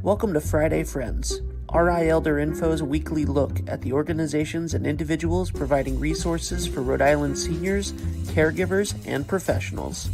Welcome to Friday Friends, RI Elder Info's weekly look at the organizations and individuals providing resources for Rhode Island seniors, caregivers, and professionals.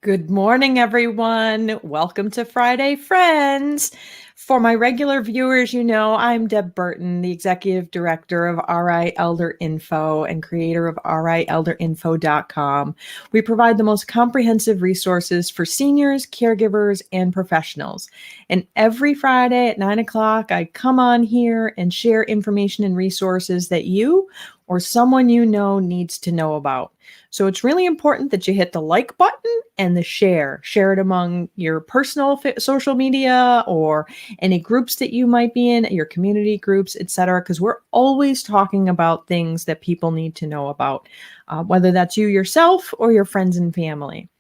Good morning, everyone. Welcome to Friday Friends. For my regular viewers, you know I'm Deb Burton, the Executive Director of RI Elder Info and creator of rielderinfo.com. We provide the most comprehensive resources for seniors, caregivers, and professionals. And every Friday at 9 o'clock, I come on here and share information and resources that you or someone you know needs to know about. So it's really important that you hit the like button and the share. Share it among your personal social media or any groups that you might be in, your community groups, etc. Because we're always talking about things that people need to know about, whether that's you yourself or your friends and family.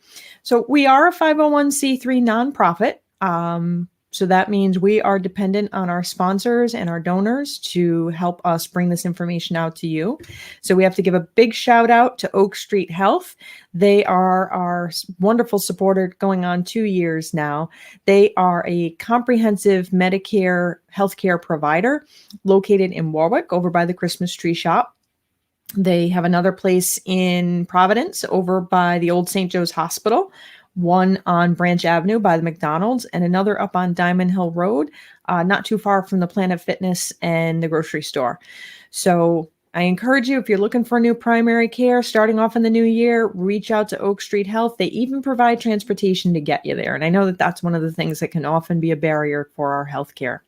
So we are a 501c3 nonprofit. So that means we are dependent on our sponsors and our donors to help us bring this information out to you. So we have to give a big shout out to Oak Street Health. They are our wonderful supporter going on 2 years now. They are a comprehensive Medicare healthcare provider located in Warwick over by the Christmas tree shop. They have another place in Providence over by the old St. Joe's Hospital, one on Branch Avenue by the McDonald's, and another up on Diamond Hill Road, not too far from the Planet Fitness and the grocery store. So I encourage you, if you're looking for new primary care starting off in the new year, reach out to Oak Street Health. They even provide transportation to get you there. And I know that that's one of the things that can often be a barrier for our healthcare.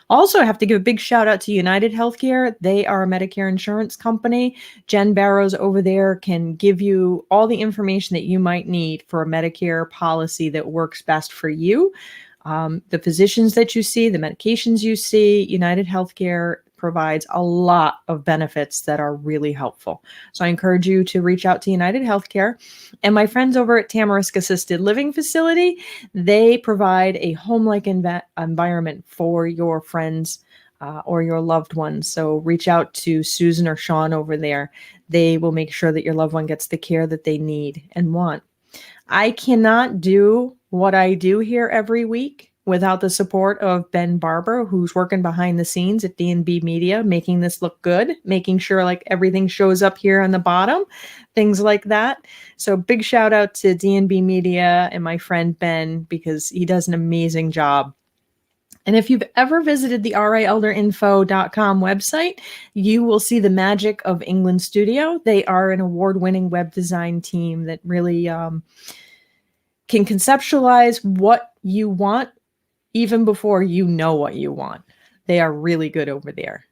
Also, I have to give a big shout out to United Healthcare. They are a Medicare insurance company. Jen Barrows over there can give you all the information that you might need for a Medicare policy that works best for you. The physicians that you see, the medications you see, United Healthcare provides a lot of benefits that are really helpful. So I encourage you to reach out to United Healthcare. And my friends over at Tamarisk Assisted Living Facility, they provide a home-like environment for your friends or your loved ones. So reach out to Susan or Sean over there. They will make sure that your loved one gets the care that they need and want. I cannot do what I do here every week without the support of Ben Barber, who's working behind the scenes at D&B Media, making this look good, making sure like everything shows up here on the bottom, things like that. So big shout out to D&B Media and my friend Ben, because he does an amazing job. And if you've ever visited the rielderinfo.com website, you will see the magic of England Studio. They are an award-winning web design team that really can conceptualize what you want even before you know what you want. They are really good over there.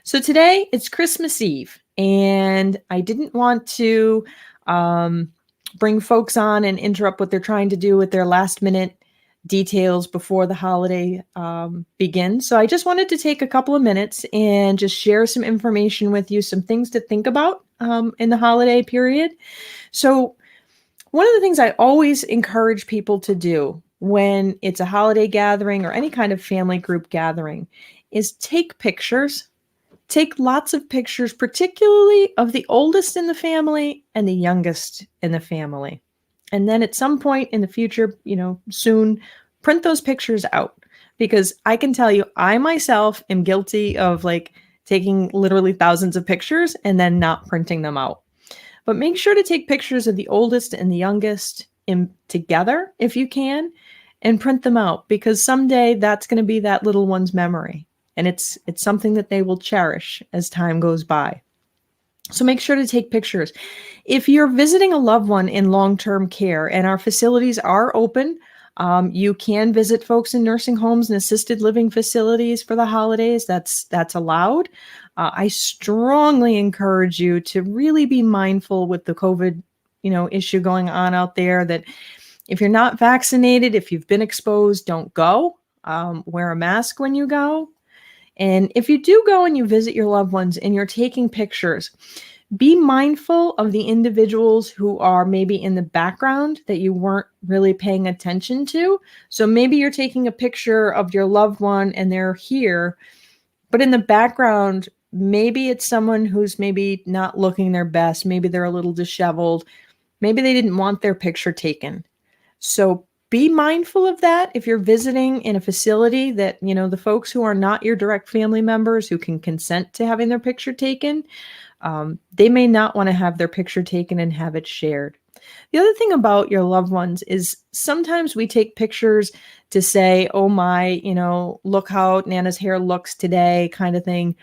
So today it's Christmas Eve, and I didn't want to bring folks on and interrupt what they're trying to do with their last minute details before the holiday begins. So I just wanted to take a couple of minutes and just share some information with you, some things to think about in the holiday period. So one of the things I always encourage people to do when it's a holiday gathering or any kind of family group gathering is take pictures. Take lots of pictures, particularly of the oldest in the family and the youngest in the family. And then at some point in the future, soon, print those pictures out. Because I can tell you, I myself am guilty of taking literally thousands of pictures and then not printing them out. But make sure to take pictures of the oldest and the youngest together if you can, and print them out, because someday that's going to be that little one's memory, and it's something that they will cherish as time goes by. So make sure to take pictures. If you're visiting a loved one in long-term care, and our facilities are open, you can visit folks in nursing homes and assisted living facilities for the holidays. That's allowed. I strongly encourage you to really be mindful with the COVID, issue going on out there, that if you're not vaccinated, if you've been exposed, don't go. Wear a mask when you go. And if you do go and you visit your loved ones and you're taking pictures, Be mindful of the individuals who are maybe in the background that you weren't really paying attention to. So maybe you're taking a picture of your loved one and they're here, but in the background, maybe it's someone who's maybe not looking their best. Maybe they're a little disheveled. Maybe they didn't want their picture taken. So be mindful of that if you're visiting in a facility that, the folks who are not your direct family members who can consent to having their picture taken, they may not want to have their picture taken and have it shared. The other thing about your loved ones is sometimes we take pictures to say, oh my, look how Nana's hair looks today, kind of thing.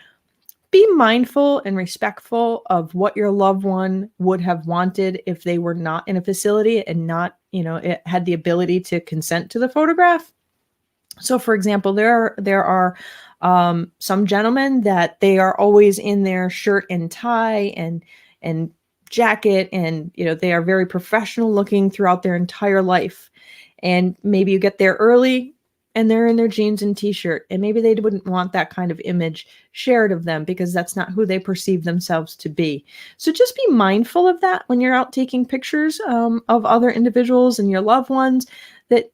Be mindful and respectful of what your loved one would have wanted if they were not in a facility and not, it had the ability to consent to the photograph. So, for example, there are some gentlemen that they are always in their shirt and tie and jacket, and they are very professional looking throughout their entire life. And maybe you get there early and they're in their jeans and t-shirt, and maybe they wouldn't want that kind of image shared of them because that's not who they perceive themselves to be. So just be mindful of that when you're out taking pictures of other individuals and your loved ones, that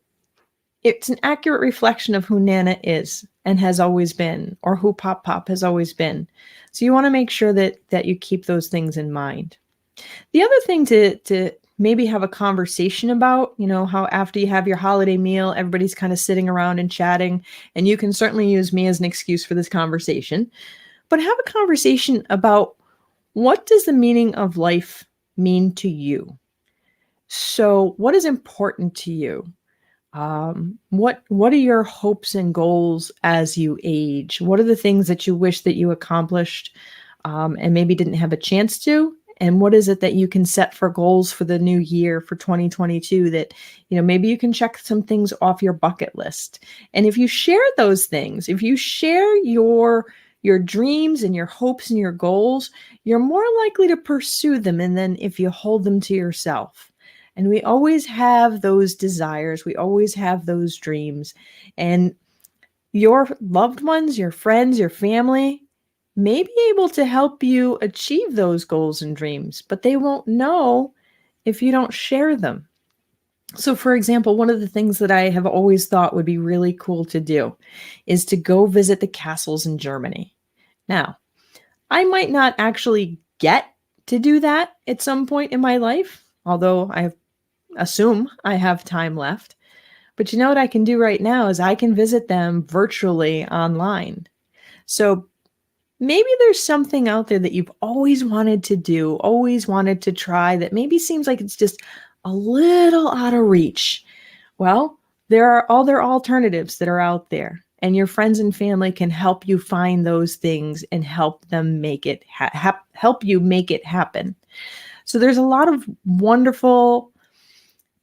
it's an accurate reflection of who Nana is and has always been, or who Pop Pop has always been. So you want to make sure that you keep those things in mind. The other thing to maybe have a conversation about, how after you have your holiday meal, everybody's kind of sitting around and chatting, and you can certainly use me as an excuse for this conversation, but have a conversation about what does the meaning of life mean to you? So what is important to you? What are your hopes and goals as you age? What are the things that you wish that you accomplished and maybe didn't have a chance to? And what is it that you can set for goals for the new year, for 2022, that, maybe you can check some things off your bucket list. And if you share those things, if you share your dreams and your hopes and your goals, you're more likely to pursue them. And then if you hold them to yourself. And we always have those desires. We always have those dreams. And your loved ones, your friends, your family may be able to help you achieve those goals and dreams, but they won't know if you don't share them. So, for example, one of the things that I have always thought would be really cool to do is to go visit the castles in Germany. Now, I might not actually get to do that at some point in my life, although I assume I have time left. But what I can do right now is I can visit them virtually online. So maybe there's something out there that you've always wanted to do, always wanted to try, that maybe seems like it's just a little out of reach. Well, there are other alternatives that are out there, and your friends and family can help you find those things and help them make it help you make it happen. So there's a lot of wonderful,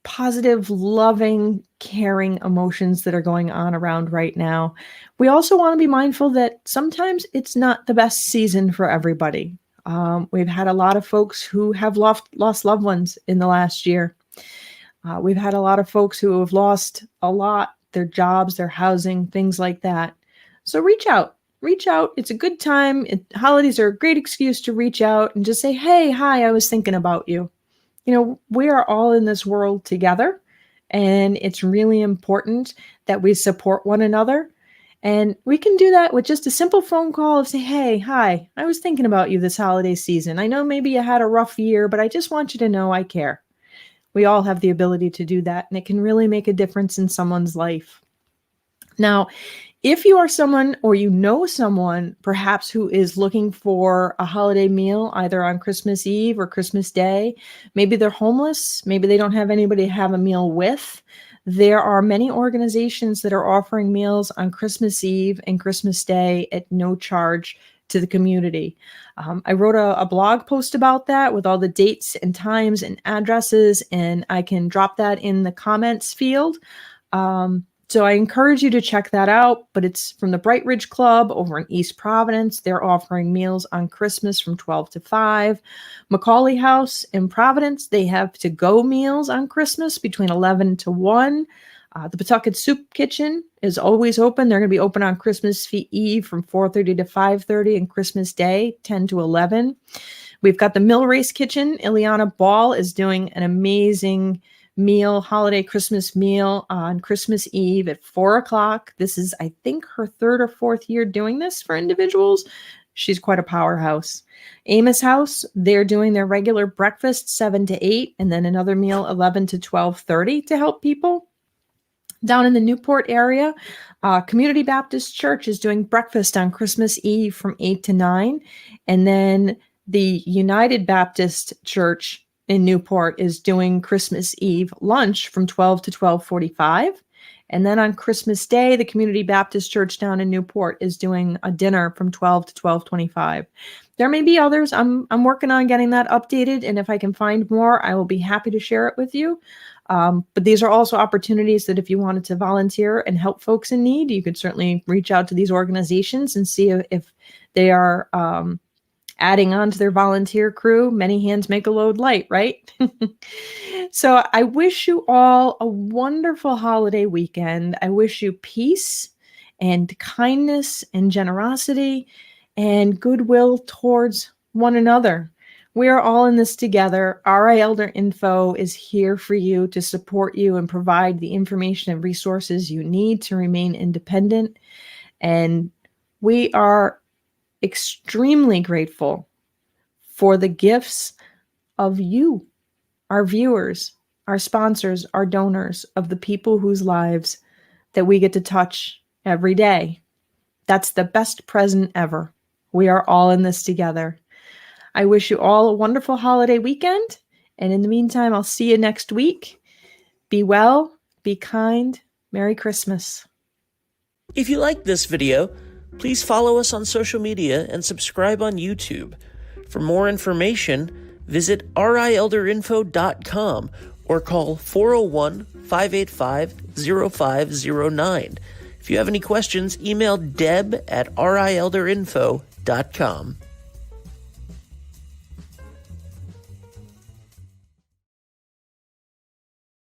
positive, loving, caring emotions that are going on around right now. We also want to be mindful that sometimes it's not the best season for everybody. We've had a lot of folks who have lost loved ones in the last year. We've had a lot of folks who have lost a lot, their jobs, their housing, things like that. So reach out. It's a good time. Holidays are a great excuse to reach out and just say, hey, hi, I was thinking about you. We are all in this world together, and it's really important that we support one another. And we can do that with just a simple phone call of say, hey, hi, I was thinking about you this holiday season. I know maybe you had a rough year, but I just want you to know I care. We all have the ability to do that, and it can really make a difference in someone's life. Now, if you are someone, or someone perhaps who is looking for a holiday meal either on Christmas Eve or Christmas Day, maybe they're homeless, maybe they don't have anybody to have a meal with, there are many organizations that are offering meals on Christmas Eve and Christmas Day at no charge to the community. I wrote a blog post about that with all the dates and times and addresses, and I can drop that in the comments field. So I encourage you to check that out, but it's from the Bright Ridge Club over in East Providence. They're offering meals on Christmas from 12 to 5. Macaulay House in Providence, they have to-go meals on Christmas between 11 to 1. The Pawtucket Soup Kitchen is always open. They're going to be open on Christmas Eve from 4:30 to 5:30 and Christmas Day, 10 to 11. We've got the Mill Race Kitchen. Ileana Ball is doing an amazing meal, holiday Christmas meal on Christmas Eve at 4:00. This is, I think, her third or fourth year doing this for individuals. She's quite a powerhouse. Amos House, they're doing their regular breakfast 7 to 8, and then another meal 11 to 12:30 to help people. Down in the Newport area, Community Baptist Church is doing breakfast on Christmas Eve from 8 to 9. And then the United Baptist Church in Newport is doing Christmas Eve lunch from 12 to 12:45. And then on Christmas Day, the Community Baptist Church down in Newport is doing a dinner from 12 to 12:25. There may be others. I'm working on getting that updated, and if I can find more, I will be happy to share it with you. But these are also opportunities that if you wanted to volunteer and help folks in need, you could certainly reach out to these organizations and see if they are adding on to their volunteer crew. Many hands make a load light, right? So I wish you all a wonderful holiday weekend. I wish you peace and kindness and generosity and goodwill towards one another. We are all in this together. RI Elder Info is here for you to support you and provide the information and resources you need to remain independent. And we are extremely grateful for the gifts of you, our viewers, our sponsors, our donors, of the people whose lives that we get to touch every day. That's the best present ever. We are all in this together. I wish you all a wonderful holiday weekend. And in the meantime, I'll see you next week. Be well, be kind. Merry Christmas. If you liked this video, please follow us on social media and subscribe on YouTube. For more information, visit rielderinfo.com or call 401-585-0509. If you have any questions, email deb@rielderinfo.com.